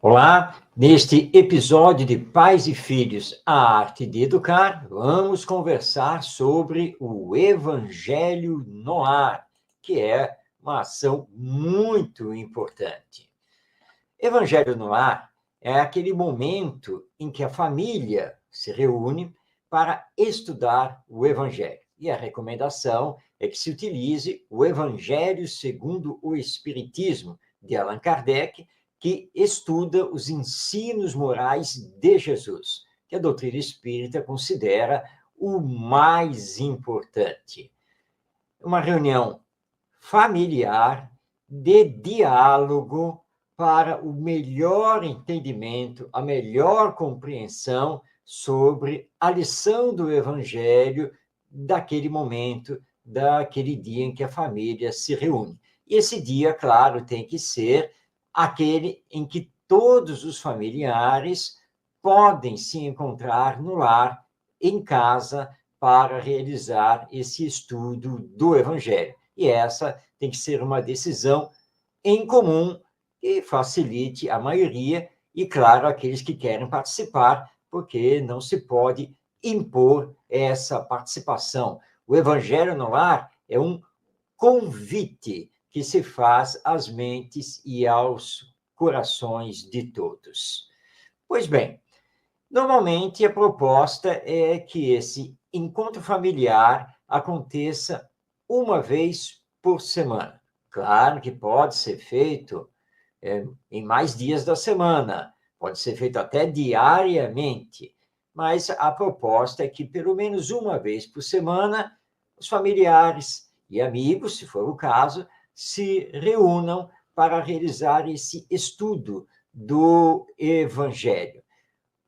Olá, neste episódio de Pais e Filhos, a arte de educar, vamos conversar sobre o Evangelho no Lar, que é uma ação muito importante. Evangelho no Lar é aquele momento em que a família se reúne para estudar o Evangelho. E a recomendação é que se utilize o Evangelho segundo o Espiritismo, de Allan Kardec, que estuda os ensinos morais de Jesus, que a doutrina espírita considera o mais importante. Uma reunião familiar de diálogo para o melhor entendimento, a melhor compreensão sobre a lição do Evangelho daquele momento, daquele dia em que a família se reúne. E esse dia, claro, tem que ser aquele em que todos os familiares podem se encontrar no lar, em casa, para realizar esse estudo do Evangelho. E essa tem que ser uma decisão em comum que facilite a maioria e, claro, aqueles que querem participar, porque não se pode impor essa participação. O Evangelho no Lar é um convite que se faz às mentes e aos corações de todos. Pois bem, normalmente a proposta é que esse encontro familiar aconteça uma vez por semana. Claro que pode ser feito em mais dias da semana, pode ser feito até diariamente, mas a proposta é que pelo menos uma vez por semana os familiares e amigos, se for o caso, se reúnam para realizar esse estudo do Evangelho.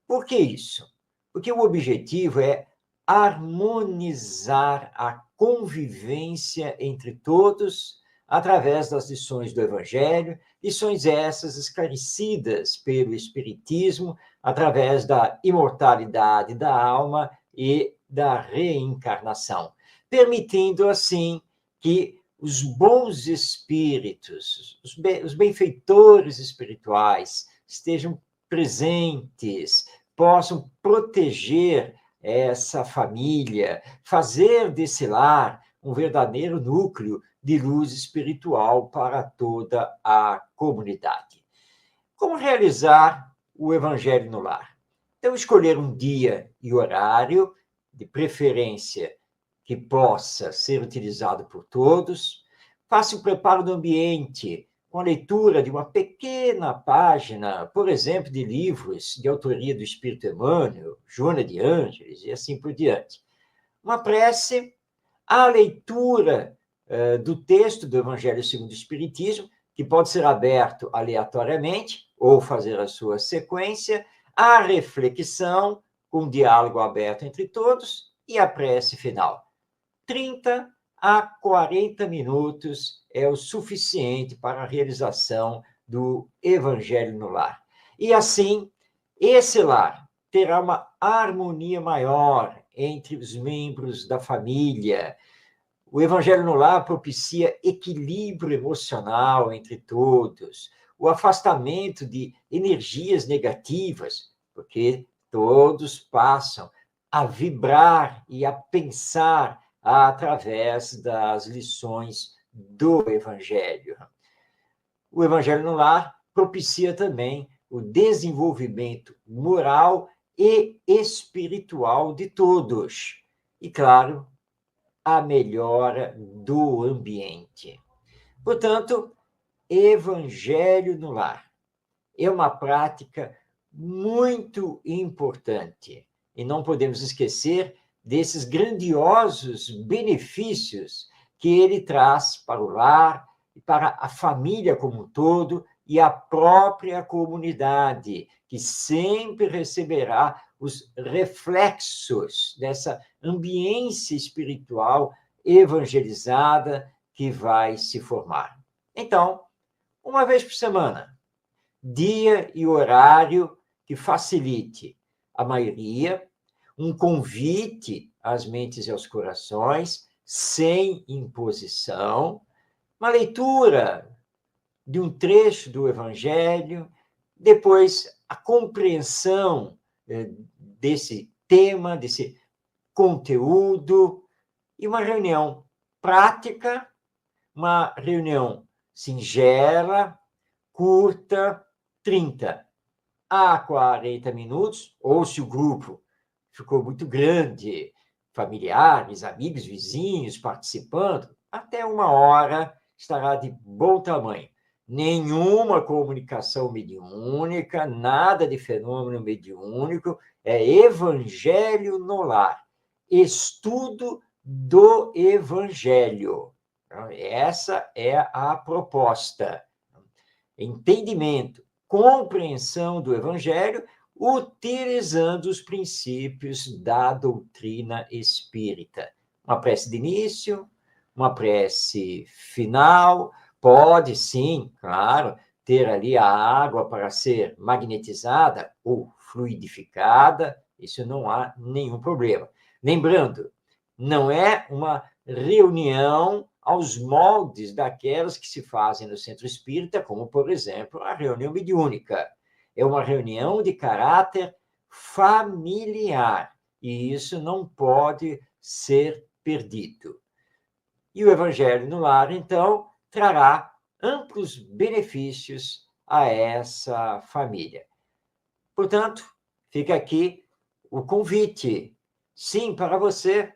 Por que isso? Porque o objetivo é harmonizar a convivência entre todos através das lições do Evangelho, lições essas esclarecidas pelo Espiritismo, através da imortalidade da alma e da reencarnação, permitindo assim que os bons espíritos, os benfeitores espirituais estejam presentes, possam proteger essa família, fazer desse lar um verdadeiro núcleo de luz espiritual para toda a comunidade. Como realizar o Evangelho no lar? Então, escolher um dia e horário, de preferência que possa ser utilizado por todos. Faça o preparo do ambiente, com a leitura de uma pequena página, por exemplo, de livros de autoria do Espírito Emmanuel, Joana de Ângeles e assim por diante. Uma prece, a leitura do texto do Evangelho segundo o Espiritismo, que pode ser aberto aleatoriamente ou fazer a sua sequência, a reflexão, com um diálogo aberto entre todos, e a prece final. 30 a 40 minutos é o suficiente para a realização do Evangelho no lar. E assim, esse lar terá uma harmonia maior entre os membros da família. O Evangelho no lar propicia equilíbrio emocional entre todos, o afastamento de energias negativas, porque todos passam a vibrar e a pensar através das lições do Evangelho. O Evangelho no lar propicia também o desenvolvimento moral e espiritual de todos. E, claro, a melhora do ambiente. Portanto, Evangelho no lar é uma prática muito importante e não podemos esquecer desses grandiosos benefícios que ele traz para o lar e para a família como um todo e a própria comunidade, que sempre receberá os reflexos dessa ambiência espiritual evangelizada que vai se formar. Então, uma vez por semana, dia e horário que facilite a maioria, um convite às mentes e aos corações, sem imposição, uma leitura de um trecho do Evangelho depois a compreensão desse tema, desse conteúdo, e uma reunião prática, uma reunião singela, curta, 30 a 40 minutos, ou se o grupo ficou muito grande, familiares, amigos, vizinhos participando, até 1 hora estará de bom tamanho. Nenhuma comunicação mediúnica, nada de fenômeno mediúnico, é evangelho no lar, estudo do evangelho. Essa é a proposta. Entendimento, compreensão do evangelho, utilizando os princípios da doutrina espírita. Uma prece de início, uma prece final, pode sim, claro, ter ali a água para ser magnetizada ou fluidificada, isso não há nenhum problema. Lembrando, não é uma reunião aos moldes daquelas que se fazem no centro espírita, como, por exemplo, a reunião mediúnica. É uma reunião de caráter familiar, e isso não pode ser perdido. E o Evangelho no Lar, então, trará amplos benefícios a essa família. Portanto, fica aqui o convite, sim, para você,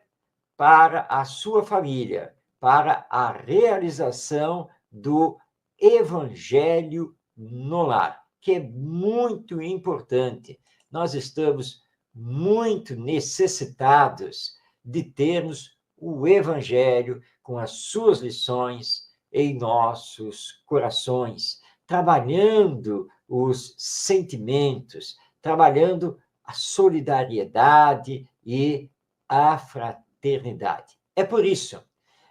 para a sua família, para a realização do Evangelho no lar, que é muito importante. Nós estamos muito necessitados de termos o Evangelho com as suas lições em nossos corações, trabalhando os sentimentos, trabalhando a solidariedade e a fraternidade. É por isso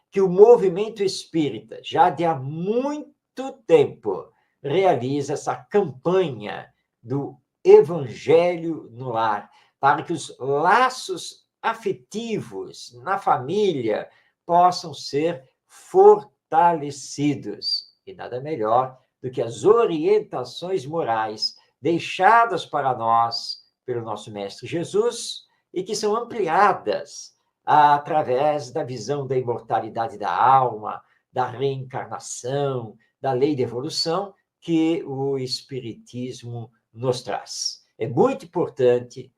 que o movimento espírita, já de há muito tempo, realiza essa campanha do Evangelho no lar, para que os laços afetivos na família possam ser fortalecidos. E nada melhor do que as orientações morais deixadas para nós pelo nosso Mestre Jesus e que são ampliadas através da visão da imortalidade da alma, da reencarnação, da lei de evolução que o Espiritismo nos traz. É muito importante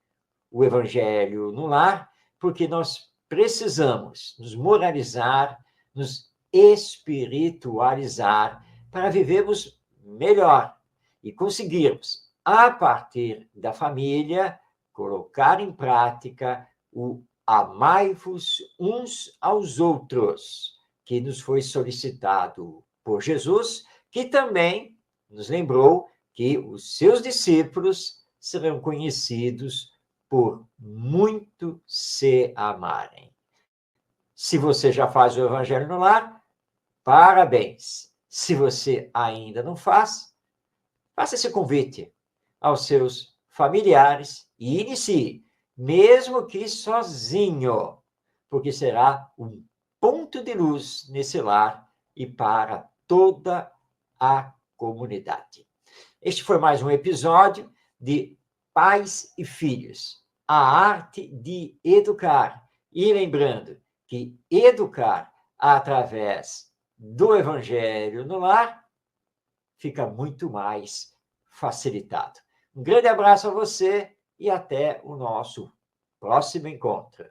o Evangelho no lar, porque nós precisamos nos moralizar, nos espiritualizar para vivermos melhor e conseguirmos, a partir da família, colocar em prática o amai-vos uns aos outros, que nos foi solicitado por Jesus, que também nos lembrou que os seus discípulos serão conhecidos por muito se amarem. Se você já faz o Evangelho no lar, parabéns. Se você ainda não faz, faça esse convite aos seus familiares e inicie, mesmo que sozinho, porque será um ponto de luz nesse lar e para toda a comunidade. Este foi mais um episódio de Pais e Filhos, a arte de educar. E lembrando que educar através do Evangelho no lar fica muito mais facilitado. Um grande abraço a você e até o nosso próximo encontro.